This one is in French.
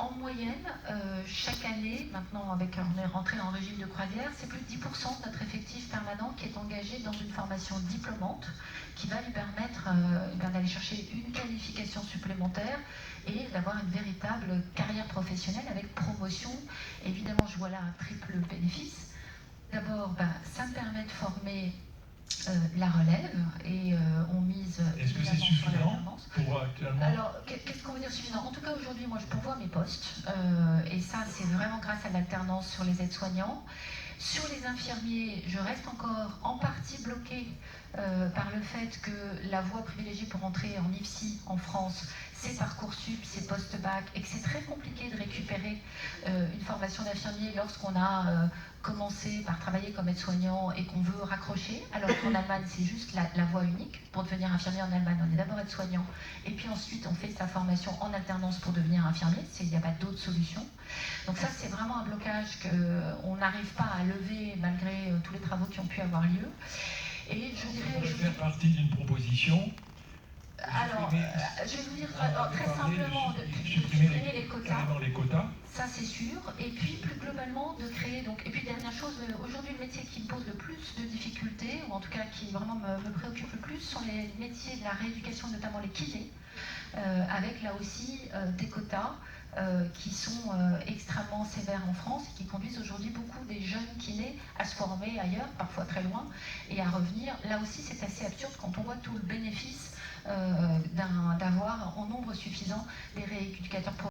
En moyenne, chaque année, maintenant on est rentré en régime de croisière, c'est plus de 10% de notre effectif permanent qui est engagé dans une formation diplômante qui va lui permettre d'aller chercher une qualification supplémentaire et d'avoir une véritable carrière professionnelle avec promotion. Évidemment, je vois là un triple bénéfice. D'abord, ça me permet de former la relève et on mise. Est-ce que c'est suffisant pour actuellement? Alors, qu'est-ce qu'on veut dire suffisant? En tout cas, aujourd'hui, moi, je pourvois mes postes et ça, c'est vraiment grâce à l'alternance sur les aides-soignants. Sur les infirmiers, je reste encore en partie bloquée par le fait que la voie privilégiée pour entrer en IFSI en France, c'est Parcoursup, c'est post-bac, et que c'est très compliqué de récupérer une formation d'infirmier lorsqu'on a commencé par travailler comme aide-soignant et qu'on veut raccrocher, alors qu'en Allemagne, c'est juste la voie unique. Pour devenir infirmier en Allemagne, on est d'abord aide-soignant, et puis ensuite, on fait sa formation en alternance pour devenir infirmier, il n'y a pas d'autre solution. Donc ça, c'est vraiment un blocage qu'on n'arrive pas à lever malgré tous les travaux qui ont pu avoir lieu. Et je dirais... Je faire partie d'une proposition. Alors, je vais vous dire très simplement de supprimer les quotas. Ça, c'est sûr. Et puis, plus globalement, de créer... Et puis, dernière chose, aujourd'hui, le métier qui me pose le plus de difficultés, ou en tout cas qui vraiment me préoccupe le plus, sont les métiers de la rééducation, notamment les kinés, avec là aussi des quotas qui sont extrêmement sévères en France et qui conduisent aujourd'hui beaucoup des jeunes kinés à se former ailleurs, parfois très loin, et à revenir. Là aussi, c'est assez absurde quand on voit tout le bénéfice d'avoir en nombre suffisant des rééducateurs